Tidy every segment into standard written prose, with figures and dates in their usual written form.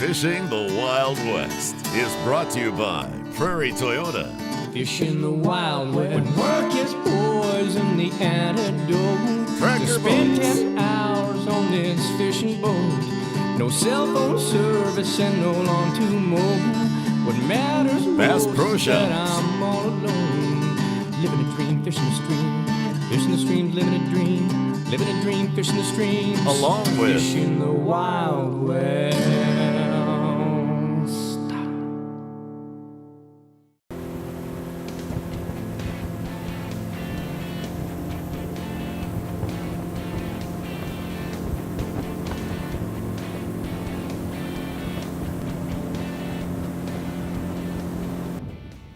Fishing the Wild West is brought to you by Prairie Toyota. Fishing the Wild West. When work is poison, the antidote. Tracker to spend boats. 10 hours on this fishing boat. No cell phone service and no lawn to mow. What matters Bass most Pro is that Shops. I'm all alone. Living a dream, fishing the stream. Fishing the stream, living a dream. Living a dream, fishing the streams. Along with Fishing the Wild West.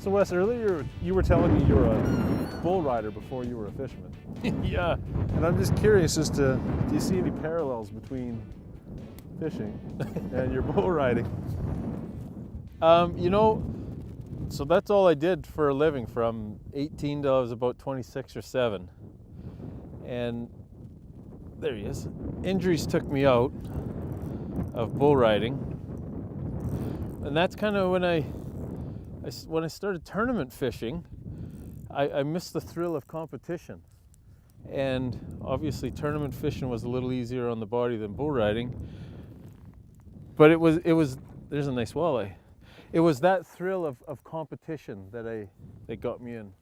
So Wes, earlier you were telling me you were a bull rider before you were a fisherman. Yeah. And I'm just curious as to, do you see any parallels between fishing and your bull riding? You know, so that's all I did for a living from 18 till I was about 26 or 7. And there he is. Injuries took me out of bull riding. And that's kind of when I started tournament fishing, I missed the thrill of competition. And obviously tournament fishing was a little easier on the body than bull riding. But it was, there's a nice walleye. It was that thrill of competition that got me in.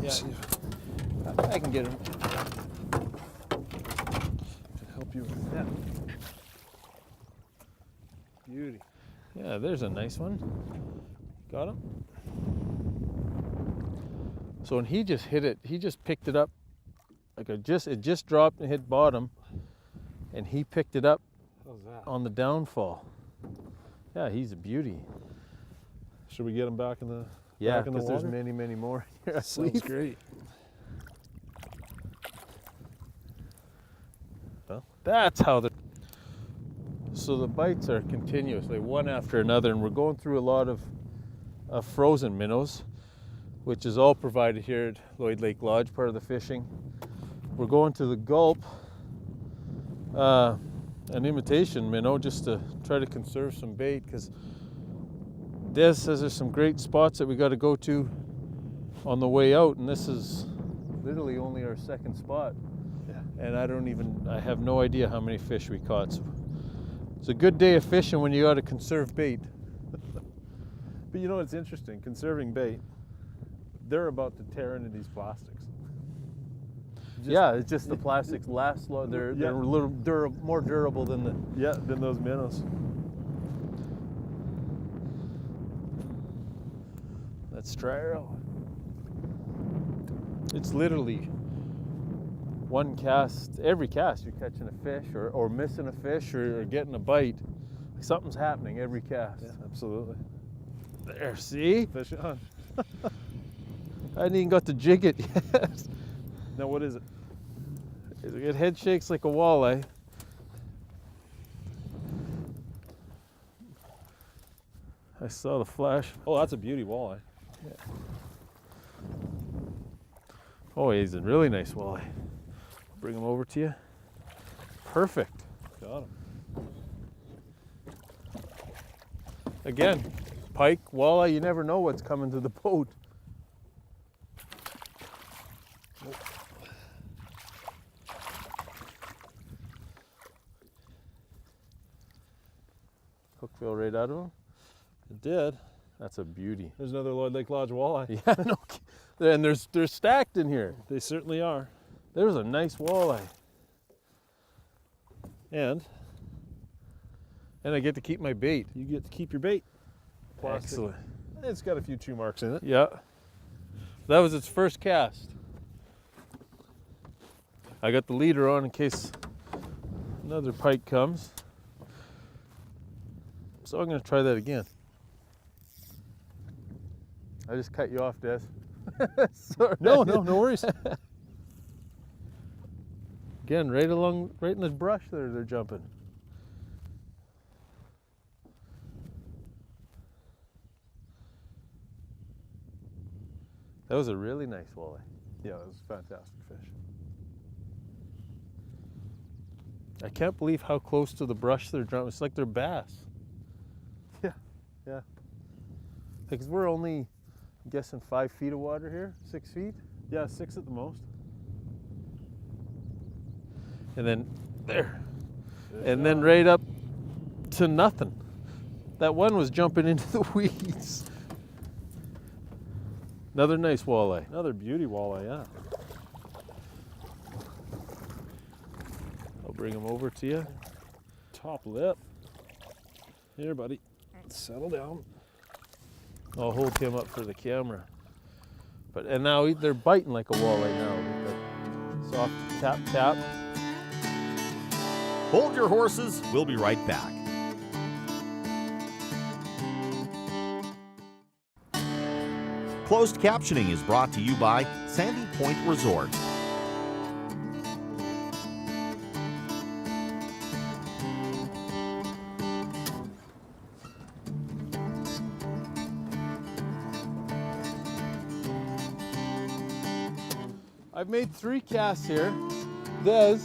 Yeah, I can get him. To help you with that. Beauty. Yeah, there's a nice one. Got him. So when he just hit it, he just picked it up like it just dropped and hit bottom, and he picked it up How's that? on the downfall. Yeah, he's a beauty. Should we get him back in the Yeah, back in the because there's water? many more here. Sounds great. Well, that's how so the bites are continuously one after another, and we're going through a lot of frozen minnows, which is all provided here at Lloyd Lake Lodge, part of the fishing. We're going to the gulp, an imitation minnow, just to try to conserve some bait, because Des says there's some great spots that we got to go to on the way out, and this is literally only our second spot. Yeah. And I have no idea how many fish we caught. So it's a good day of fishing when you got to conserve bait. But you know what's interesting? Conserving bait, they're about to tear into these plastics. Yeah, it's just the plastics last long. They're a little more durable than the. Yeah, than those minnows. That's trial. It's literally one cast. Every cast you're catching a fish or missing a fish or getting a bite. Something's happening every cast. Yeah, absolutely. There, see? Fish on. I hadn't even got to jig it yet. Now what is it? It head shakes like a walleye. I saw the flash. Oh, that's a beauty walleye. Yeah. Oh, he's a really nice walleye. Bring him over to you. Perfect. Got him. Again, pike, walleye, you never know what's coming to the boat. Hook fell right out of him. It did. That's a beauty. There's another Lloyd Lake Lodge walleye. Yeah, no, and they're stacked in here. They certainly are. There's a nice walleye. And I get to keep my bait. you get to keep your bait. Plastic. Excellent. It's got a few chew marks in it. Yeah. That was its first cast. I got the leader on in case another pike comes. So I'm going to try that again. I just cut you off, Des. Sorry. No worries. Again, right in the brush there, they're jumping. That was a really nice walleye. Yeah, it was a fantastic fish. I can't believe how close to the brush they're jumping. It's like they're bass. Yeah, yeah. Because we're only, I'm guessing, 5 feet of water here, 6 feet. Yeah, 6 at the most. And then there. And then right up to nothing. That one was jumping into the weeds. Another nice walleye. Another beauty walleye, yeah. I'll bring him over to you. Top lip. Here, buddy. Settle down. I'll hold him up for the camera. And now they're biting like a walleye now. With the soft tap tap. Hold your horses. We'll be right back. Closed captioning is brought to you by Sandy Point Resort. I've made 3 casts here. Des,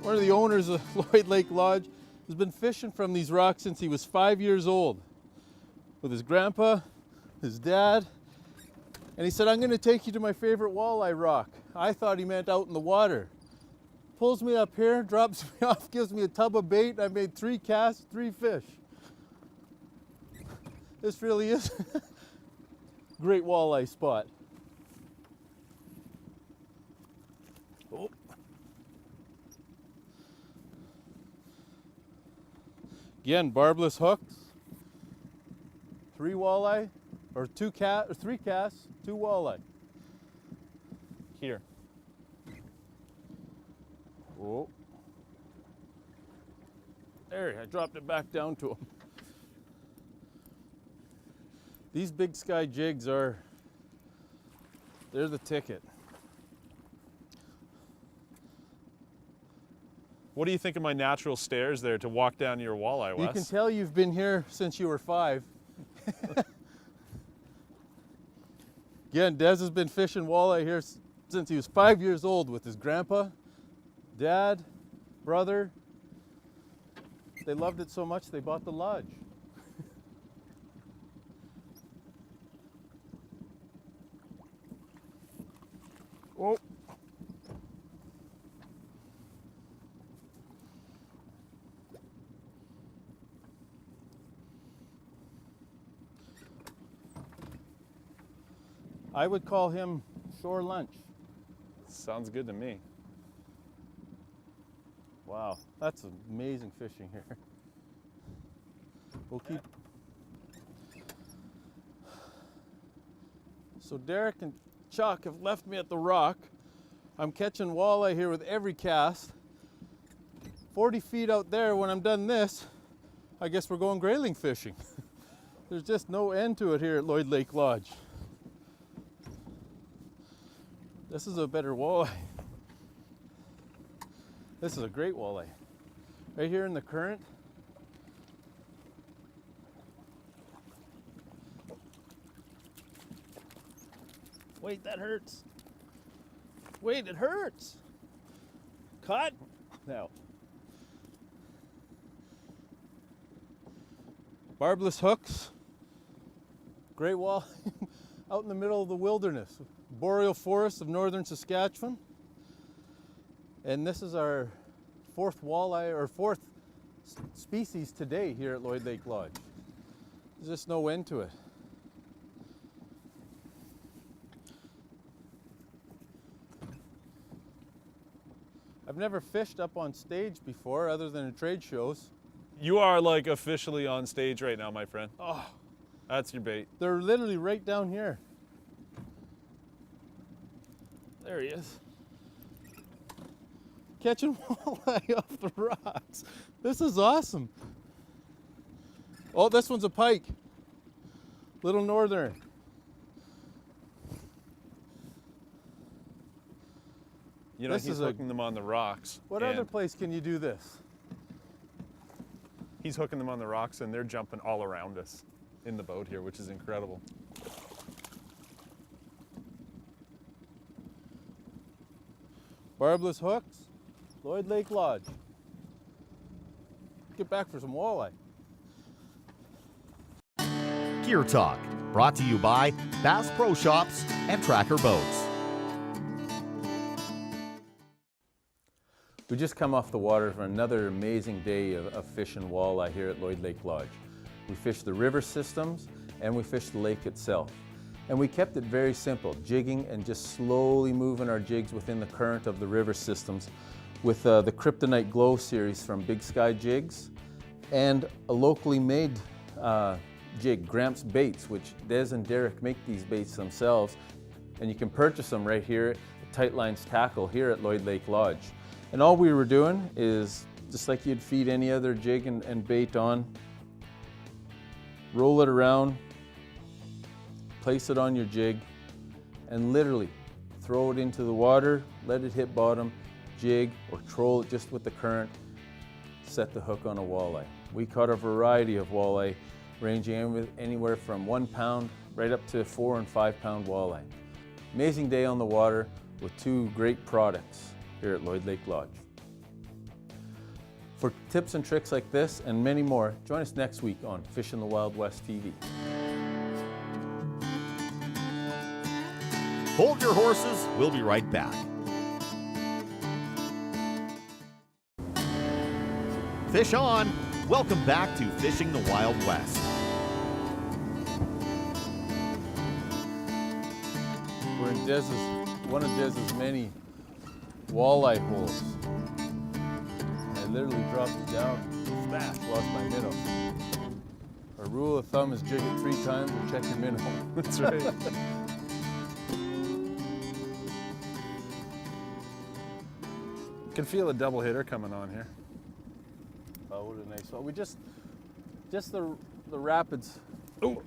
one of the owners of Lloyd Lake Lodge, has been fishing from these rocks since he was 5 years old with his grandpa, his dad, and he said, I'm going to take you to my favorite walleye rock. I thought he meant out in the water. Pulls me up here, drops me off, gives me a tub of bait. I made 3 casts, 3 fish. This really is a great walleye spot. Oh. Again, barbless hooks, 3 walleye, or 3 casts, 2 walleye. Here. Oh. There, I dropped it back down to him. These big sky jigs they're the ticket. What do you think of my natural stairs there to walk down your walleye, Wes? You can tell you've been here since you were 5. Again, Des has been fishing walleye here since he was 5 years old with his grandpa, dad, brother. They loved it so much they bought the lodge. Oh. I would call him shore lunch. Sounds good to me. Wow, that's amazing fishing here. We'll keep. So Derek and Chuck have left me at the rock. I'm catching walleye here with every cast. 40 feet out there, when I'm done this, I guess we're going grayling fishing. There's just no end to it here at Lloyd Lake Lodge. This is a better walleye. This is a great walleye. Right here in the current. Wait, that hurts. Wait, it hurts. Caught? Now. Barbless hooks. Great walleye out in the middle of the wilderness. Boreal forests of northern Saskatchewan. And this is our 4th walleye, or 4th species today here at Lloyd Lake Lodge. There's just no end to it. I've never fished up on stage before other than at trade shows. You are like officially on stage right now, my friend. Oh, That's your bait. they're literally right down here. There he is. Catching walleye off the rocks. This is awesome. Oh, this one's a pike. Little northern. You know, This he's is a- hooking them on the rocks. What and other place can you do this? He's hooking them on the rocks and they're jumping all around us in the boat here, which is incredible. Barbless hooks, Lloyd Lake Lodge. get back for some walleye. Gear Talk, brought to you by Bass Pro Shops and Tracker Boats. We just come off the water for another amazing day of fishing walleye here at Lloyd Lake Lodge. We fished the river systems and we fished the lake itself. And we kept it very simple, jigging and just slowly moving our jigs within the current of the river systems with the Kryptonite Glow series from Big Sky Jigs and a locally made jig, Gramps Baits, which Des and Derek make these baits themselves. And you can purchase them right here at Tight Lines Tackle here at Lloyd Lake Lodge. And all we were doing is, just like you'd feed any other jig and bait on, roll it around, place it on your jig, and literally throw it into the water, let it hit bottom, jig, or troll it just with the current, set the hook on a walleye. We caught a variety of walleye, ranging anywhere from 1 pound right up to 4 and 5 pound walleye. Amazing day on the water with two great products here at Lloyd Lake Lodge. For tips and tricks like this and many more, join us next week on Fishing the Wild West TV. Hold your horses, we'll be right back. Fish on! Welcome back to Fishing the Wild West. We're in one of Des's many walleye holes. I literally dropped it down, smash, lost my minnow. Our rule of thumb is jig it 3 times and check your minnow. That's right. Can feel a double hitter coming on here. Oh, what a nice one. We just the rapids. Oh,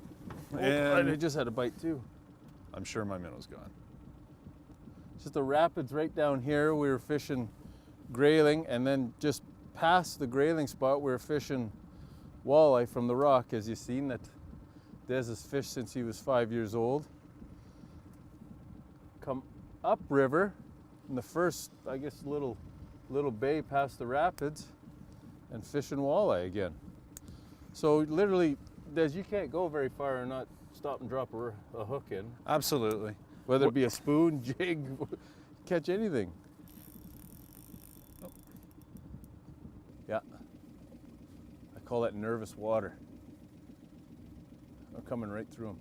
And I just had a bite too. I'm sure my minnow's gone. Just the rapids right down here. We were fishing grayling, and then just past the grayling spot, we were fishing walleye from the rock, as you've seen that Des has fished since he was 5 years old. Come upriver in the first, I guess, little bay past the rapids, and fishing walleye again. So literally, Des, you can't go very far and not stop and drop a hook in. Absolutely. Whether it be a spoon, jig, catch anything. Yeah. I call that nervous water. I'm coming right through them.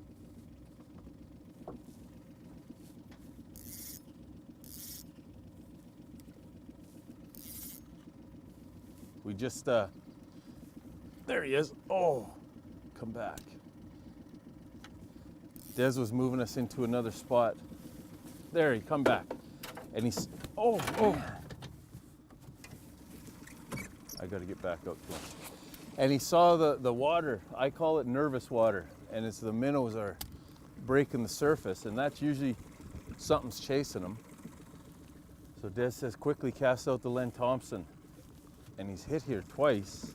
We just, there he is. Oh, come back. Des was moving us into another spot. There, he come back. And he's, oh. I gotta get back up to him. And he saw the water. I call it nervous water. And it's the minnows are breaking the surface, and that's usually something's chasing them. So Des says, quickly cast out the Len Thompson. And he's hit here twice.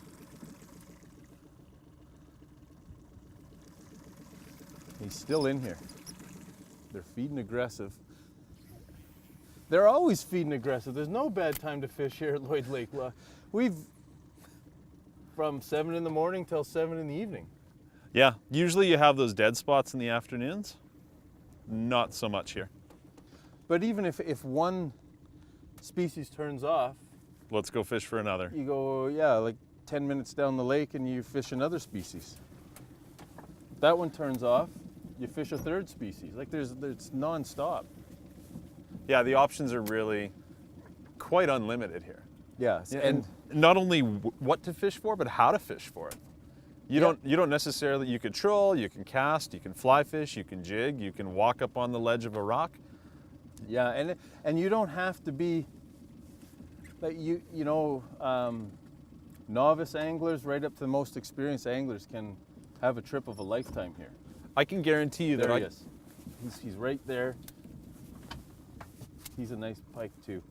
He's still in here. They're feeding aggressive. They're always feeding aggressive. There's no bad time to fish here at Lloyd Lake. We've from 7 in the morning till 7 in the evening. Yeah, usually you have those dead spots in the afternoons. Not so much here. But even if one species turns off, Let's go fish for another. you go, yeah, like 10 minutes down the lake and you fish another species. If that one turns off, you fish a third species. Like it's non-stop. Yeah, the options are really quite unlimited here. Yes, And not only what to fish for, but how to fish for it. You don't necessarily, you can troll, you can cast, you can fly fish, you can jig, you can walk up on the ledge of a rock. yeah, and you don't have to be like novice anglers right up to the most experienced anglers can have a trip of a lifetime here. I can guarantee you that There he is. He's right there. He's a nice pike too.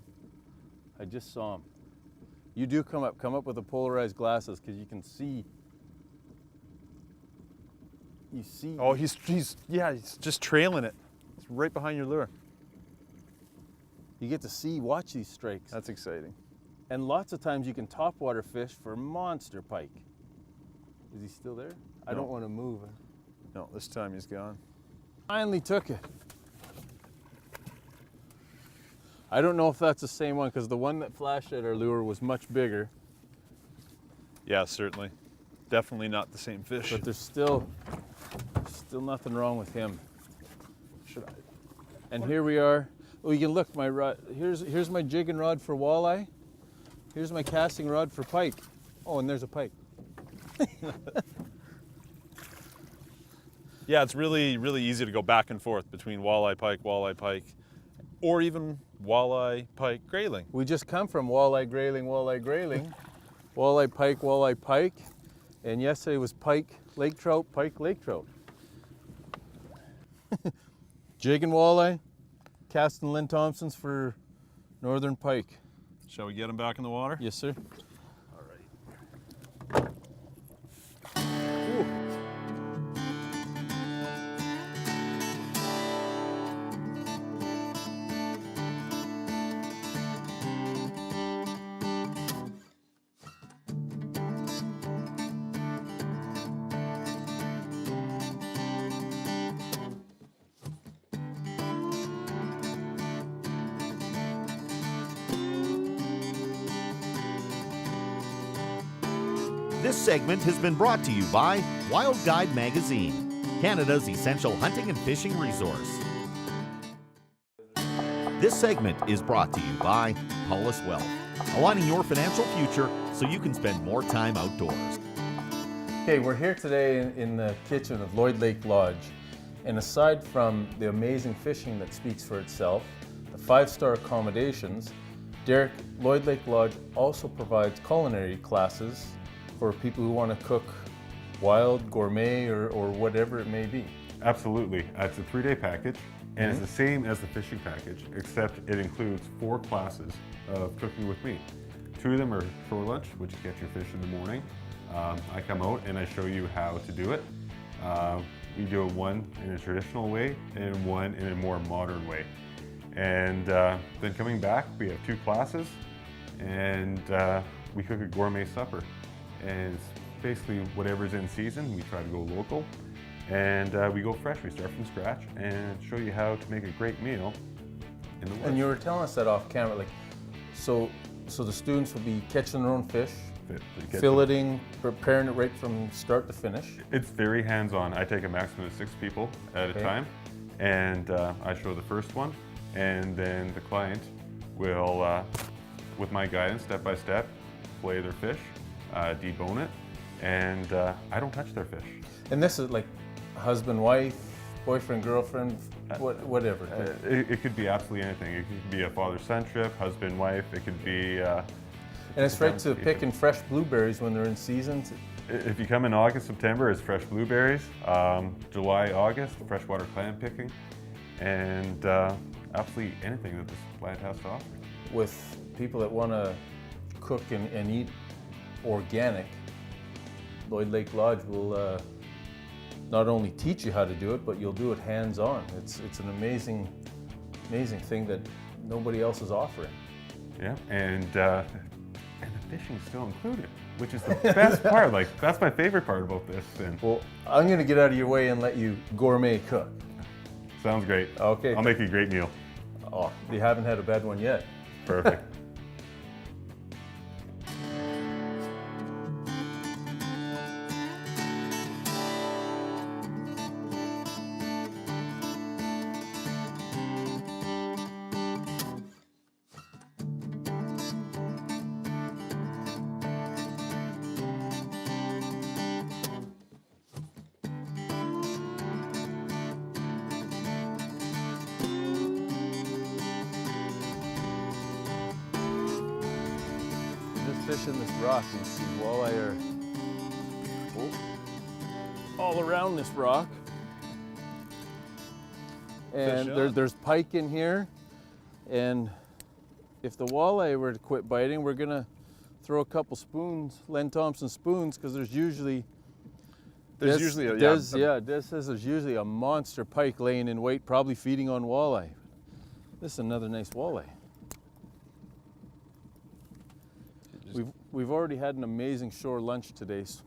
I just saw him. You do come up with the polarized glasses because you can see. You see. Oh, he's just trailing it. It's right behind your lure. You get to watch these strikes. That's exciting. And lots of times you can topwater fish for monster pike. Is he still there? I No. don't want to move. No, this time he's gone. Finally took it. I don't know if that's the same one because the one that flashed at our lure was much bigger, Yeah, certainly. Definitely not the same fish. but there's still nothing wrong with him. Should I? And here we are. Oh, you can look, my rod. Here's my jigging rod for walleye. Here's my casting rod for pike. Oh, and there's a pike. Yeah, it's really, really easy to go back and forth between walleye, pike, or even walleye, pike, grayling. We just come from walleye, grayling, walleye, pike, and yesterday was pike, lake trout, pike, lake trout. Jigging walleye, casting Lynn Thompson's for northern pike. Shall we get him back in the water? Yes, sir. This segment has been brought to you by Wild Guide Magazine, Canada's essential hunting and fishing resource. This segment is brought to you by Paulus Wealth, aligning your financial future so you can spend more time outdoors. Okay, we're here today in the kitchen of Lloyd Lake Lodge. And aside from the amazing fishing that speaks for itself, the 5-star accommodations, Derek, Lloyd Lake Lodge also provides culinary classes for people who want to cook wild, gourmet, or whatever it may be. Absolutely. It's a 3-day package, and it's the same as the fishing package, except it includes 4 classes of cooking with me. 2 of them are shore lunch, which you catch your fish in the morning. I come out and I show you how to do it. We do one in a traditional way and one in a more modern way. And then coming back, we have 2 classes, and we cook a gourmet supper. And it's basically whatever's in season. We try to go local, and we go fresh. We start from scratch and show you how to make a great meal in the woods. And you were telling us that off camera, like, so the students will be catching their own fish, filleting, preparing it right from start to finish. It's very hands-on. I take a maximum of 6 people at a time, and I show the first one, and then the client will, with my guidance, step by step, fillet their fish, debone it, and I don't touch their fish. And this is like husband, wife, boyfriend, girlfriend, whatever. It could be absolutely anything. It could be a father-son trip, husband, wife. It could be... and it's right to picking fresh blueberries when they're in season. If you come in August, September, it's fresh blueberries. July, August, freshwater clam picking. And absolutely anything that this plant has to offer. With people that want to cook and eat organic, Lloyd Lake Lodge will not only teach you how to do it, but you'll do it hands-on. It's an amazing thing that nobody else is offering. Yeah, and the fishing is still included, which is the best part. Like, that's my favorite part about this. And Well, I'm going to get out of your way and let you gourmet cook. sounds great. Okay. I'll make you a great meal. Oh, you haven't had a bad one yet. Perfect. Fishing this rock, you see walleye are all around this rock. And there's pike in here. And if the walleye were to quit biting, we're gonna throw a couple spoons, Len Thompson spoons, because there's usually Des says there's usually a monster pike laying in wait, probably feeding on walleye. This is another nice walleye. we've already had an amazing shore lunch today, so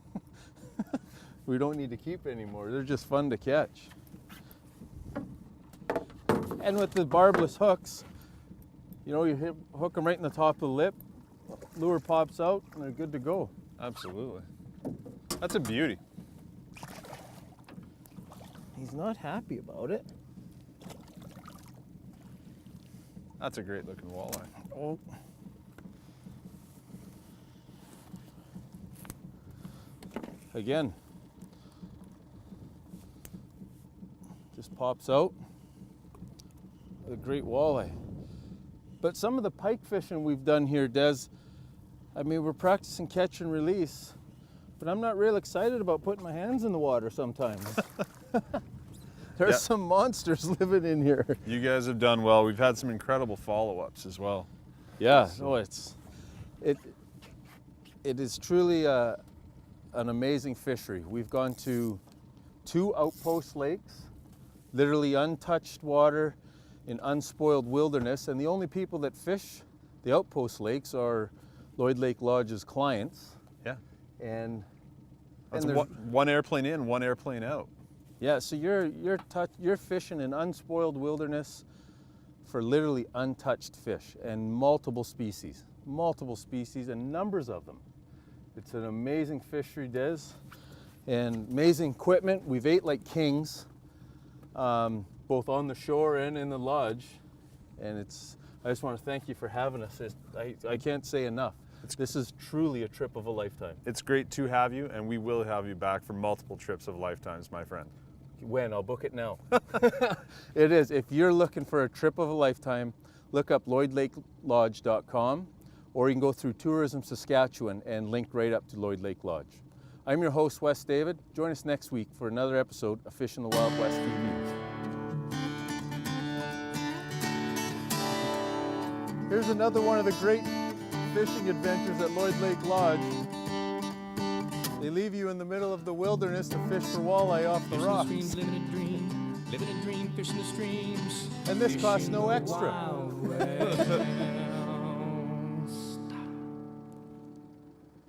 we don't need to keep anymore. They're just fun to catch. And with the barbless hooks, you know, you hook them right in the top of the lip, lure pops out, and they're good to go. Absolutely. That's a beauty. He's not happy about it. That's a great looking walleye. Oh. Again, just pops out. A great walleye. But some of the pike fishing we've done here, Des, I mean, we're practicing catch and release, but I'm not real excited about putting my hands in the water sometimes. There's some monsters living in here. You guys have done well. We've had some incredible follow-ups as well. Yeah, it is truly an amazing fishery. We've gone to 2 outpost lakes, literally untouched water in unspoiled wilderness, and the only people that fish the outpost lakes are Lloyd Lake Lodge's clients. Yeah. And That's one airplane in, one airplane out. Yeah, so you're fishing in unspoiled wilderness for literally untouched fish and multiple species and numbers of them. It's an amazing fishery, Des, and amazing equipment. We've ate like kings, both on the shore and in the lodge, and I just want to thank you for having us. I can't say enough. This is truly a trip of a lifetime. It's great to have you, and we will have you back for multiple trips of lifetimes, my friend. When? I'll book it now. It is. If you're looking for a trip of a lifetime, look up LloydLakeLodge.com, or you can go through Tourism Saskatchewan and link right up to Lloyd Lake Lodge. I'm your host, Wes David. Join us next week for another episode of Fish in the Wild West TV. Here's another one of the great fishing adventures at Lloyd Lake Lodge. They leave you in the middle of the wilderness to fish for walleye off the rocks. Living a dream, fishing the streams. And this costs no extra. Wild West.